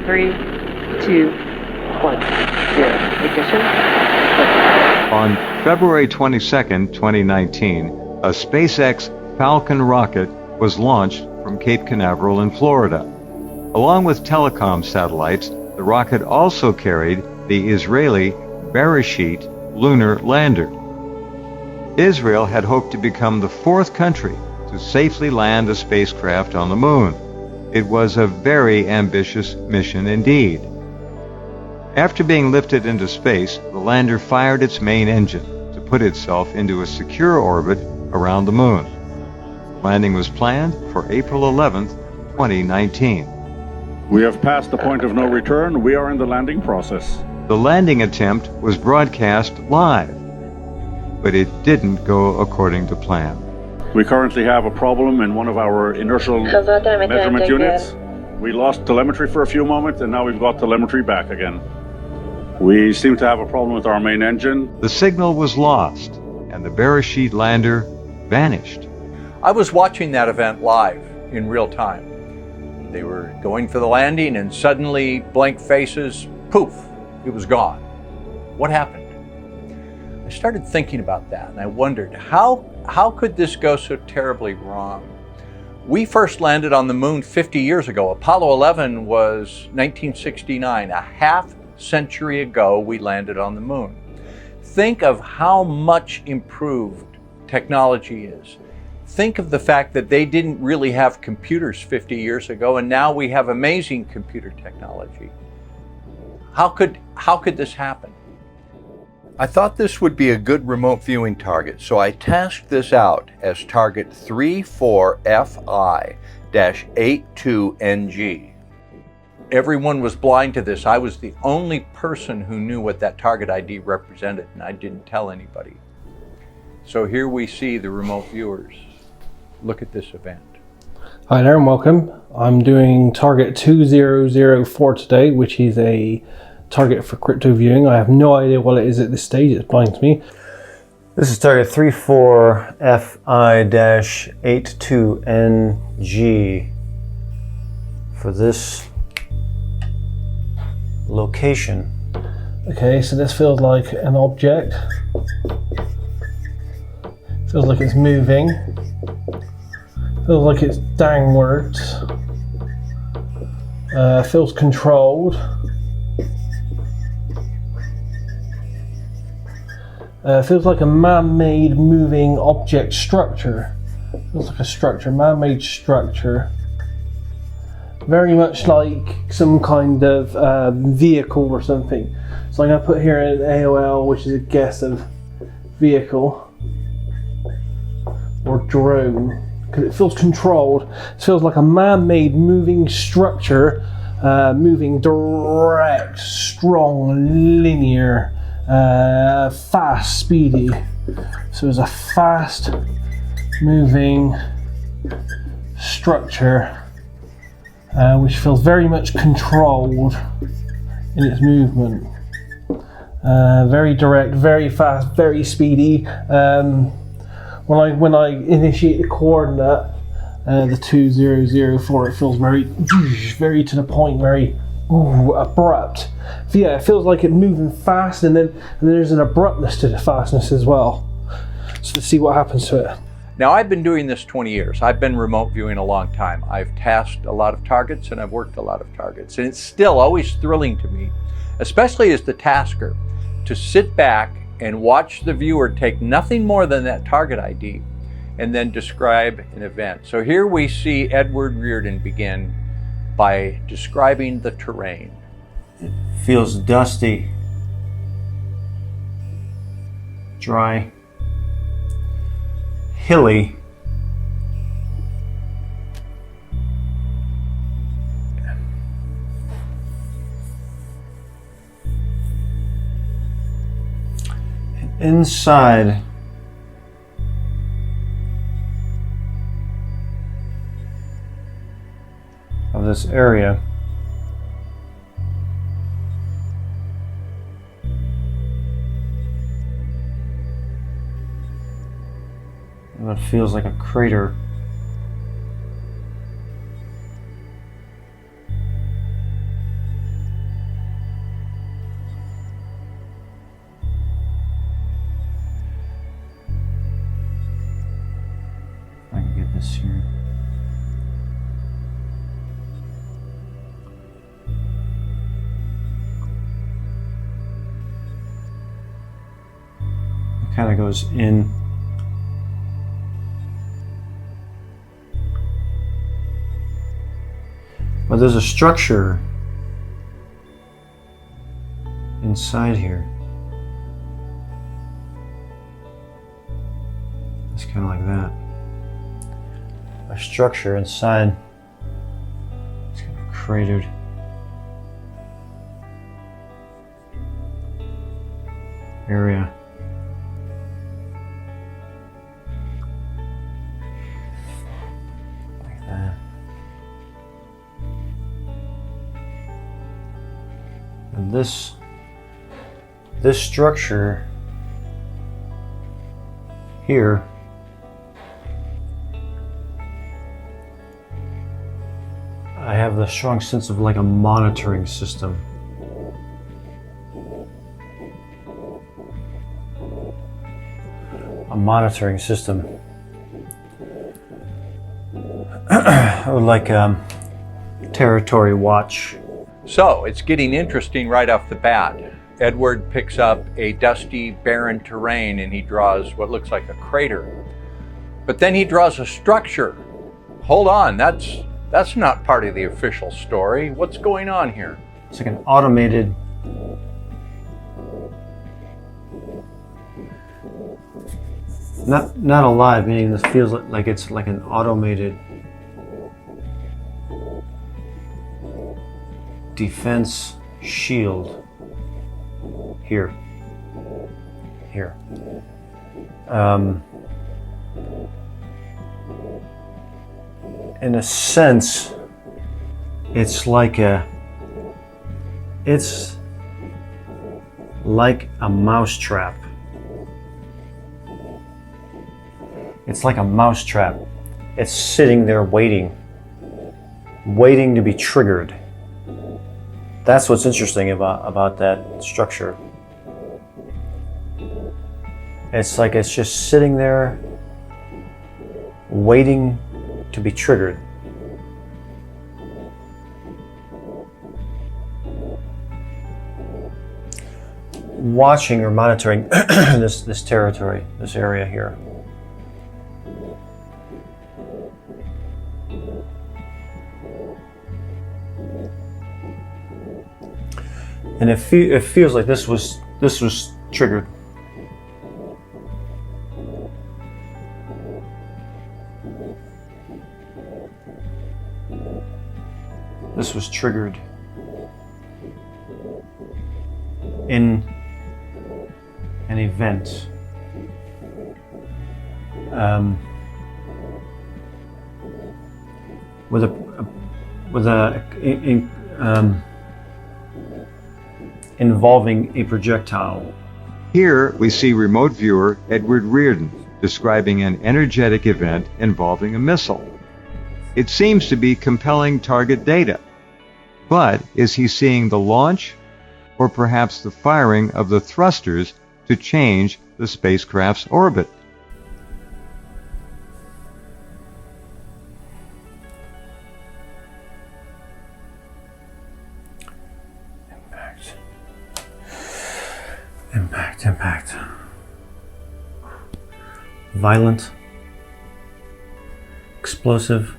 3, 2, 1, 0. Ignition. On February 22, 2019, a SpaceX Falcon rocket was launched from Cape Canaveral in Florida. Along with telecom satellites, the rocket also carried the Israeli Bereshit lunar lander. Israel had hoped to become the fourth country to safely land a spacecraft on the moon. It was a very ambitious mission indeed. After being lifted into space, the lander fired its main engine to put itself into a secure orbit around the moon. Landing was planned for April 11, 2019. We have passed the point of no return. We are in the landing process. The landing attempt was broadcast live, but it didn't go according to plan. We currently have a problem in one of our inertial measurement units. We lost telemetry for a few moments, and now we've got telemetry back again. We seem to have a problem with our main engine. The signal was lost, and the Bereshit lander vanished. I was watching that event live in real time. They were going for the landing, and suddenly, blank faces, poof, it was gone. What happened? I started thinking about that, and I wondered, how could this go so terribly wrong? We first landed on the moon 50 years ago. Apollo 11 was 1969. A half century ago, we landed on the moon. Think of how much improved technology is. Think of the fact that they didn't really have computers 50 years ago, and now we have amazing computer technology. How could this happen? I thought this would be a good remote viewing target, so I tasked this out as target 34FI-82NG. Everyone was blind to this. I was the only person who knew what that target ID represented, and I didn't tell anybody. So here we see the remote viewers. Look at this event. Hi there and welcome. I'm doing target 2004 today, which is a target for crypto viewing. I have no idea what it is at this stage, it's blind to me. This is target 34FI-82NG for this location. Okay, so this feels like an object. Feels like it's moving. Feels like it's downwards. Feels controlled. Feels like a man-made moving object structure. Feels like a structure, man-made structure. Very much like some kind of vehicle or something. So I'm going to put here an AOL, which is a guess of vehicle or drone, because it feels controlled. It feels like a man-made moving structure, moving direct, strong, linear, fast, speedy. So it's a fast moving structure which feels very much controlled in its movement. Very direct, very fast, very speedy. When I initiate the coordinate, the 2004, it feels very to the point, very abrupt. So yeah, it feels like it's moving fast, and then there's an abruptness to the fastness as well. So let's see what happens to it. Now, I've been doing this 20 years. I've been remote viewing a long time. I've tasked a lot of targets and I've worked a lot of targets. And it's still always thrilling to me, especially as the tasker, to sit back and watch the viewer take nothing more than that target ID and then describe an event. So here we see Edward Riordan begin by describing the terrain. It feels dusty, dry, hilly. Inside of this area, it feels like a crater. kind of goes in. But there's a structure inside here. It's kind of like that. A structure inside. It's kind of cratered. Area. Like that. And this structure here I have the strong sense of like a monitoring system. A monitoring system. Or like territory watch. So it's getting interesting right off the bat. Edward picks up a dusty, barren terrain and he draws what looks like a crater. But then he draws a structure. Hold on, that's not part of the official story. What's going on here? It's like an automated not alive, meaning this feels like it's like an automated defense shield. Here. In a sense, it's like a mousetrap. It's like a mousetrap. It's sitting there waiting to be triggered. That's what's interesting about that structure. It's like it's just sitting there waiting to be triggered. Watching or monitoring this territory, this area here. And it feels like this was triggered. This was triggered in an event. Involving a projectile. Here we see remote viewer Edward Riordan describing an energetic event involving a missile. It seems to be compelling target data. But is he seeing the launch or perhaps the firing of the thrusters to change the spacecraft's orbit? Impact. Violent. Explosive.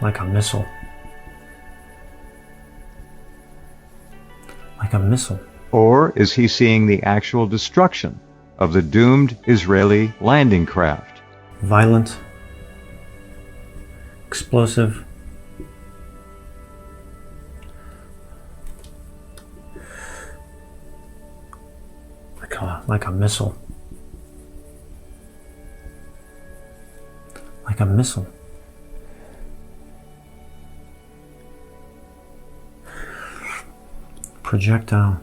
Like a missile. Like a missile. Or is he seeing the actual destruction of the doomed Israeli landing craft? Violent. Explosive. Like a missile. Like a missile. Projectile.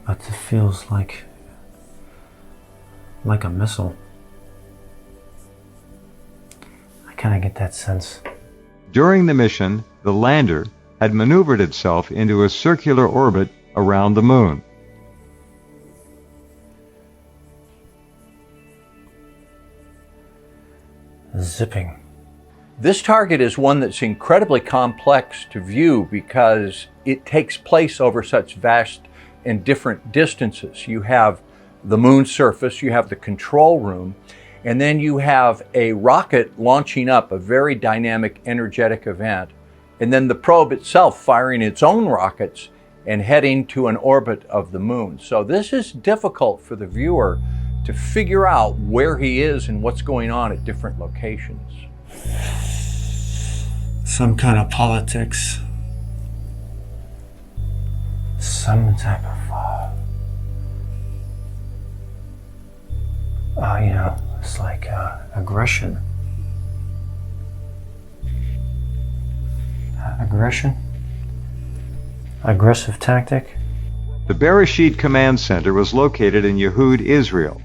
But it feels like a missile. I kind of get that sense. During the mission, the lander had maneuvered itself into a circular orbit around the moon. Zipping. This target is one that's incredibly complex to view because it takes place over such vast and different distances. You have the moon surface, you have the control room, and then you have a rocket launching up a very dynamic, energetic event, and then the probe itself firing its own rockets and heading to an orbit of the moon. So this is difficult for the viewer to figure out where he is and what's going on at different locations. Some kind of politics. Some type of, it's like aggression. Aggressive tactic. The Bereshit Command Center was located in Yehud, Israel.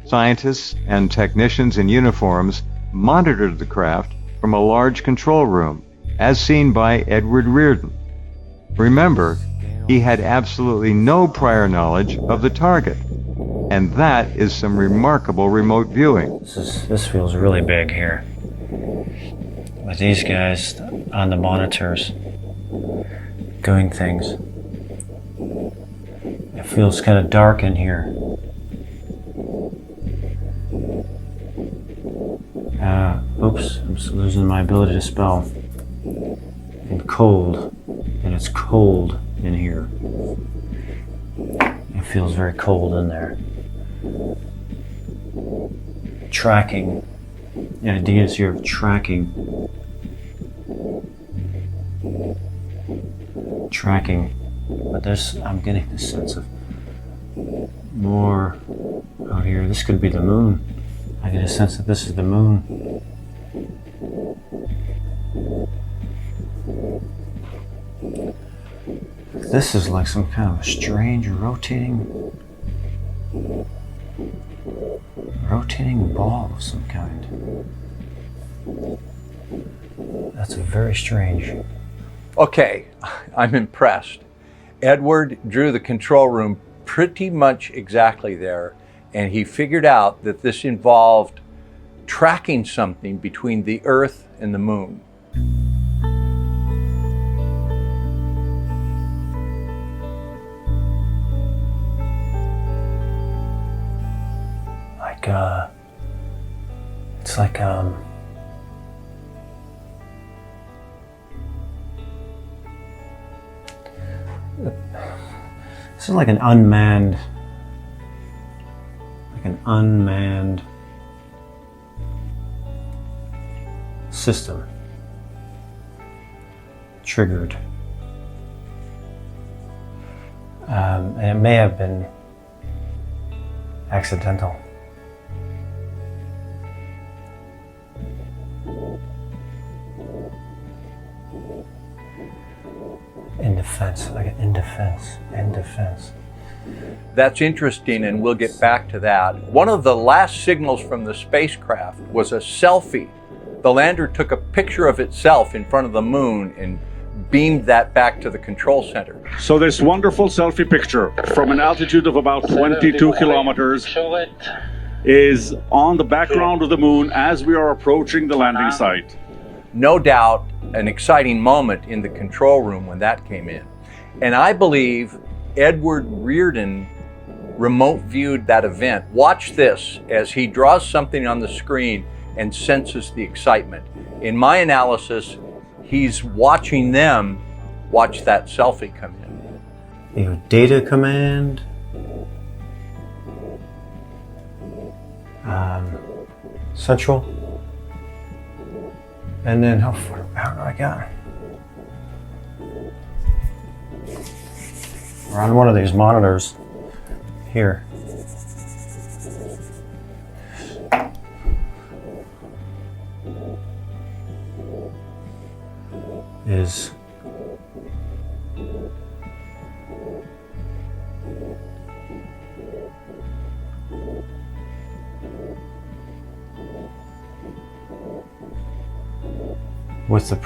Scientists and technicians in uniforms monitored the craft from a large control room, as seen by Edward Riordan. Remember, he had absolutely no prior knowledge of the target, and that is some remarkable remote viewing. This feels really big here. With these guys on the monitors doing things. It feels kind of dark in here. Oops, I'm losing my ability to spell. And cold. And it's cold in here. It feels very cold in there. Tracking. The idea is here of tracking. But I'm getting this sense of more out here. This could be the moon. I get a sense that this is the moon. This is like some kind of a strange rotating ball of some kind. That's very strange. Okay, I'm impressed. Edward drew the control room pretty much exactly there, and he figured out that this involved tracking something between the Earth and the moon. It's like this is like an unmanned system triggered, and it may have been accidental. In defense. That's interesting, and we'll get back to that. One of the last signals from the spacecraft was a selfie. The lander took a picture of itself in front of the moon and beamed that back to the control center. So this wonderful selfie picture from an altitude of about 22 kilometers is on the background of the moon as we are approaching the landing site. No doubt an exciting moment in the control room when that came in. And I believe Edward Riordan remote viewed that event. Watch this as he draws something on the screen and senses the excitement. In my analysis, he's watching them watch that selfie come in. You have data command. Central. And then how far do I got? We're on one of these monitors here. Is with the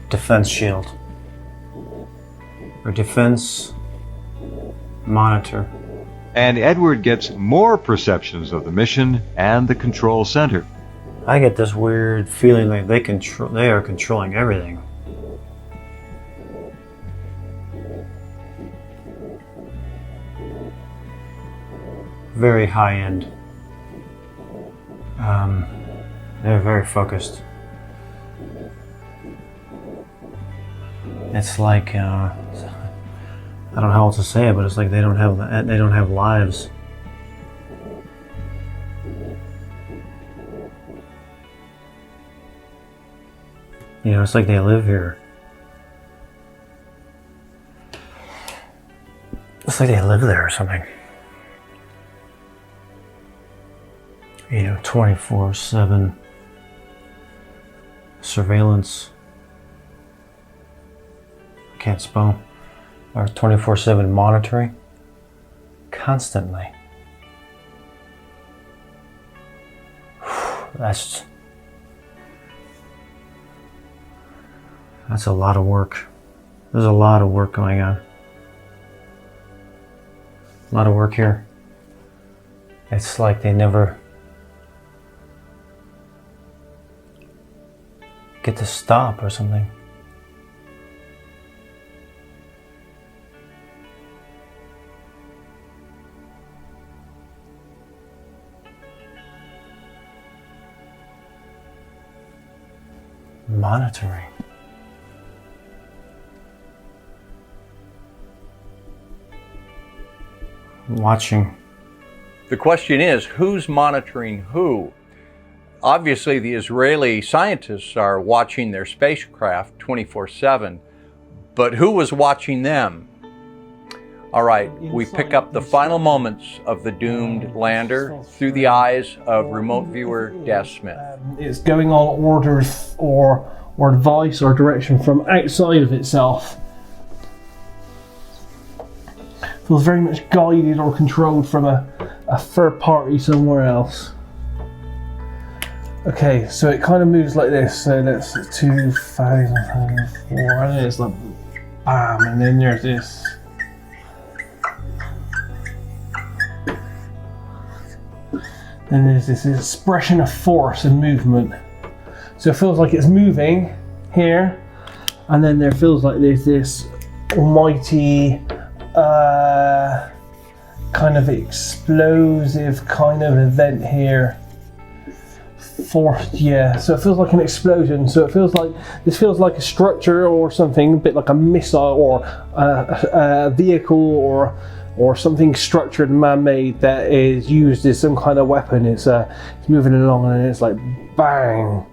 defense shield or defense monitor. And Edward gets more perceptions of the mission and the control center. I get this weird feeling like they are controlling everything. Very high end. They're very focused. It's like I don't know how else to say it, but it's like they don't have lives. You know, it's like they live here. It's like they live there or something. You know, 24/7 surveillance. Can't spell. Or 24/7 monitoring. Constantly. That's a lot of work. There's a lot of work going on. A lot of work here. It's like they never get to stop or something. Monitoring. Watching. The question is, who's monitoring who? Obviously, the Israeli scientists are watching their spacecraft 24/7, but who was watching them? All right, we pick up the final moments of the doomed lander through the eyes of remote viewer Daz Smith. It's going on orders or advice or direction from outside of itself. Feels very much guided or controlled from a third party somewhere else. Okay, so it kind of moves like this. So that's 2004. And then it's like bam, and then there's this. Then there's this expression of force and movement. So it feels like it's moving here, and then there feels like there's this almighty kind of explosive kind of event here. Force, yeah. So it feels like an explosion. So it feels like this feels like a structure or something, a bit like a missile or a vehicle or something structured and man-made that is used as some kind of weapon. It's moving along and it's like bang,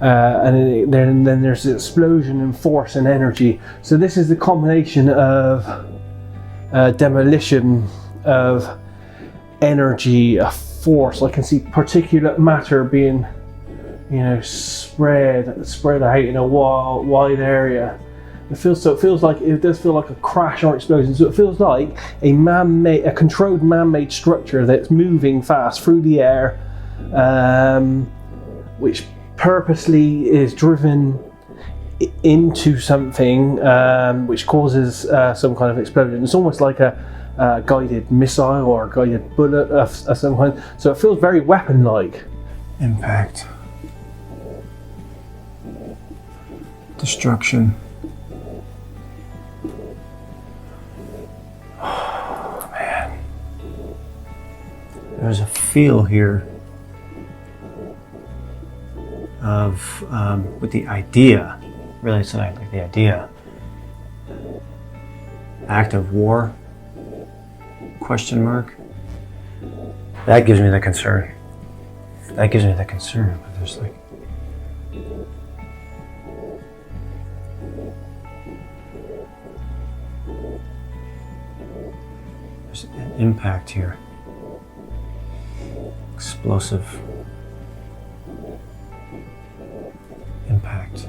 and then there's the explosion and force and energy. So this is the combination of demolition of energy, a force. I can see particulate matter being, you know, spread out in a wide area. It feels like it does feel like a crash or explosion. So it feels like a controlled man-made structure that's moving fast through the air, which purposely is driven into something, which causes some kind of explosion. It's almost like a guided missile or a guided bullet of some kind. So it feels very weapon-like. Impact. Destruction. Oh, man. There's a feel here of, with the idea, really something like the idea. Act of war? Question mark. That gives me the concern. But there's like there's an impact here. Explosive impact.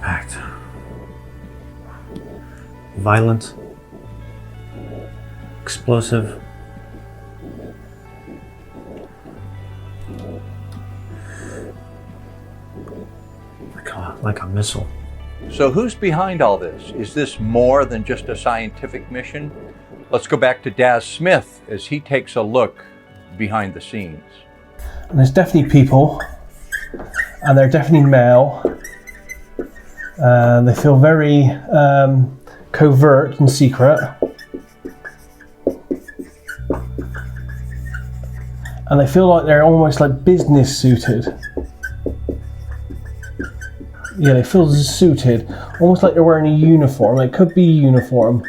impact. Violent. Explosive. Like a missile. So who's behind all this? Is this more than just a scientific mission? Let's go back to Daz Smith as he takes a look behind the scenes. And there's definitely people, and they're definitely male. They feel very covert and secret. And they feel like they're almost like business suited. Yeah, they feel suited, almost like they're wearing a uniform. It could be a uniform.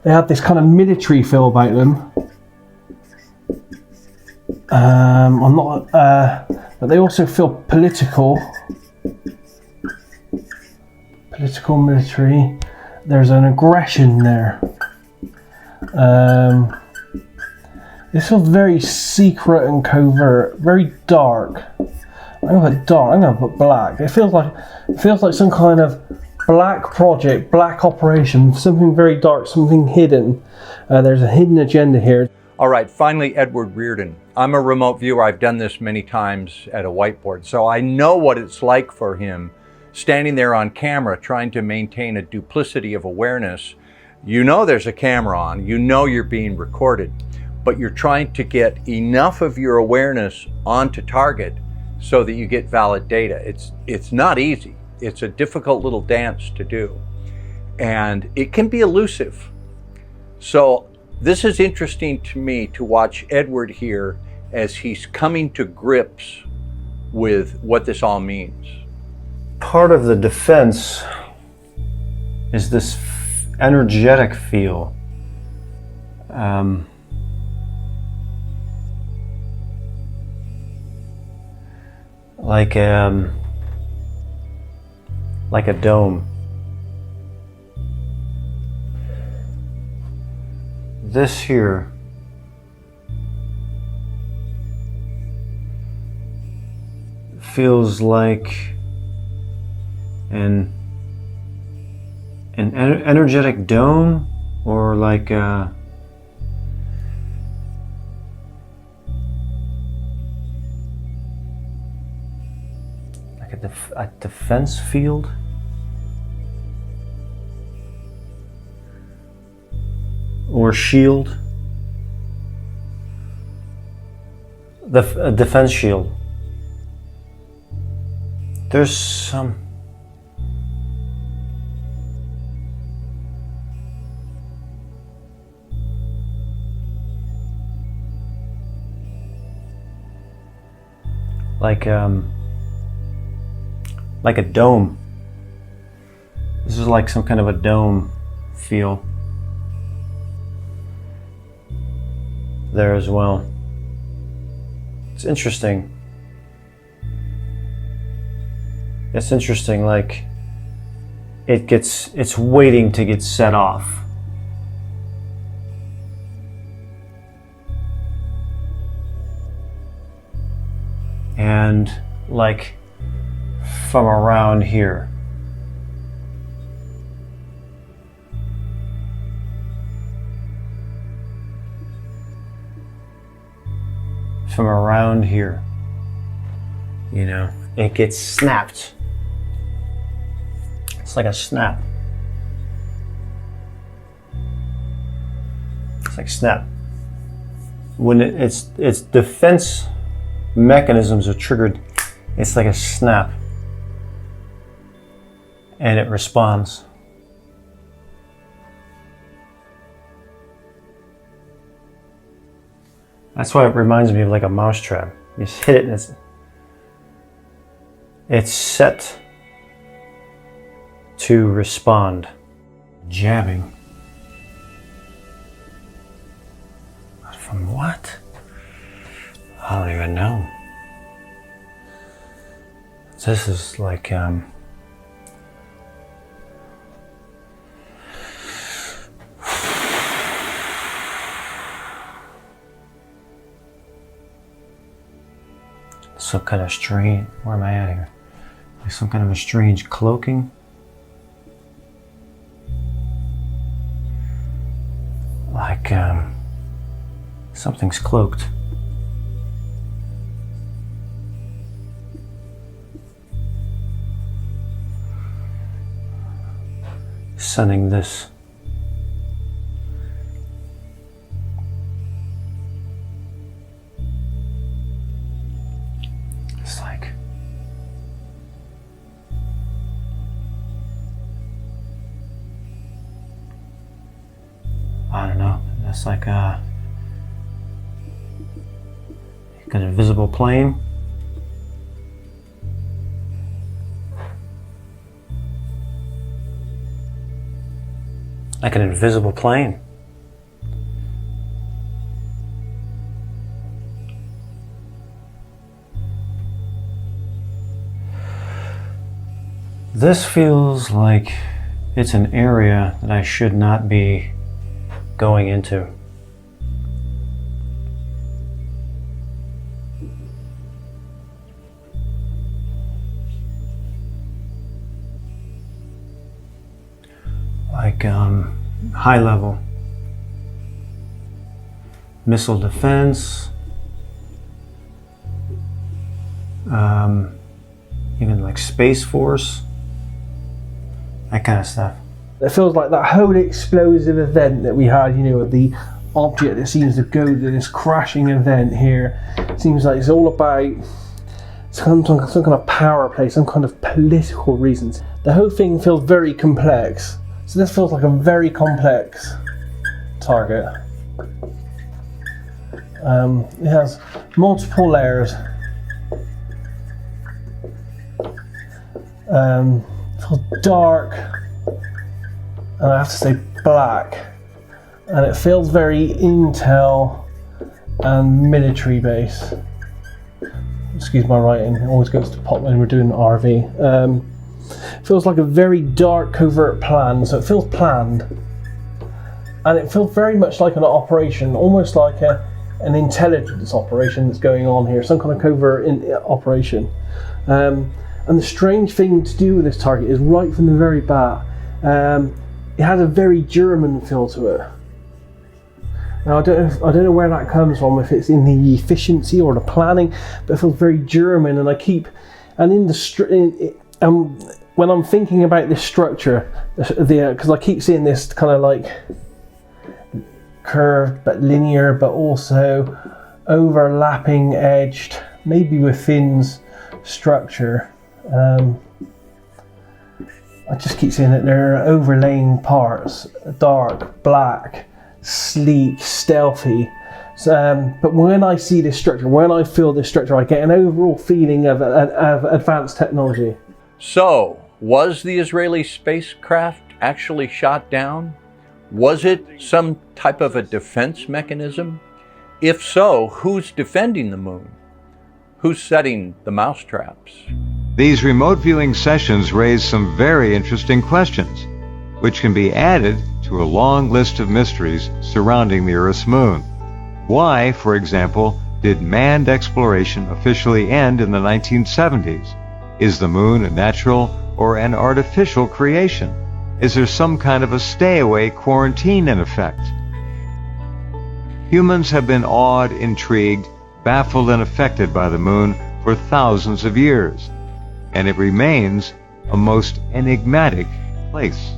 They have this kind of military feel about them. But they also feel political. Political, military. There's an aggression there. This feels very secret and covert, very dark. I'm gonna put dark. I'm gonna put black. It feels like some kind of black project, black operation, something very dark, something hidden. There's a hidden agenda here. All right, finally, Edward Riordan. I'm a remote viewer. I've done this many times at a whiteboard, so I know what it's like for him standing there on camera trying to maintain a duplicity of awareness. You know there's a camera on, you know you're being recorded, but you're trying to get enough of your awareness onto target so that you get valid data. It's not easy. It's a difficult little dance to do. And it can be elusive. So this is interesting to me to watch Edward here as he's coming to grips with what this all means. Part of the defense is this energetic feel. Like a dome. This here feels like an energetic dome, or like a defense field. Or shield. A defense shield. There's some like a dome. This is like some kind of a dome feel there as well. It's interesting. It's interesting, like it's waiting to get set off. And like from around here. From around here, you know, it gets snapped. It's like a snap. It's like snap. When its defense mechanisms are triggered, it's like a snap, and it responds. That's why it reminds me of like a mousetrap. You just hit it and it's set to respond. Jabbing. From what? I don't even know. This is like some kind of strange. Where am I at here? Like some kind of a strange cloaking. Like something's cloaked. Sending this it's like I don't know, that's like an invisible plane. Like an invisible plane. This feels like it's an area that I should not be going into. Like high level missile defense, even like Space Force, that kind of stuff. It feels like that whole explosive event that we had, you know, the object that seems to go to this crashing event here. It seems like it's all about some kind of power play, some kind of political reasons. The whole thing feels very complex. So this feels like a very complex target. It has multiple layers. It feels dark, and I have to say black. And it feels very intel and military base. Excuse my writing, it always goes to pot when we're doing RV. Feels like a very dark, covert plan, so it feels planned. And it feels very much like an operation, almost like an intelligence operation that's going on here, some kind of covert operation. And the strange thing to do with this target is right from the very bat, it has a very German feel to it. Now I don't know where that comes from, if it's in the efficiency or the planning, but it feels very German. And when I'm thinking about this structure, because I keep seeing this kind of like curved but linear, but also overlapping edged, maybe with fins structure. I just keep seeing that there are overlaying parts, dark, black, sleek, stealthy. But when I see this structure, when I feel this structure, I get an overall feeling of advanced technology. So, was the Israeli spacecraft actually shot down? Was it some type of a defense mechanism? If so, who's defending the moon? Who's setting the mousetraps? These remote viewing sessions raise some very interesting questions, which can be added to a long list of mysteries surrounding the Earth's moon. Why, for example, did manned exploration officially end in the 1970s? Is the moon a natural or an artificial creation? Is there some kind of a stay-away quarantine in effect? Humans have been awed, intrigued, baffled, and affected by the moon for thousands of years, and it remains a most enigmatic place.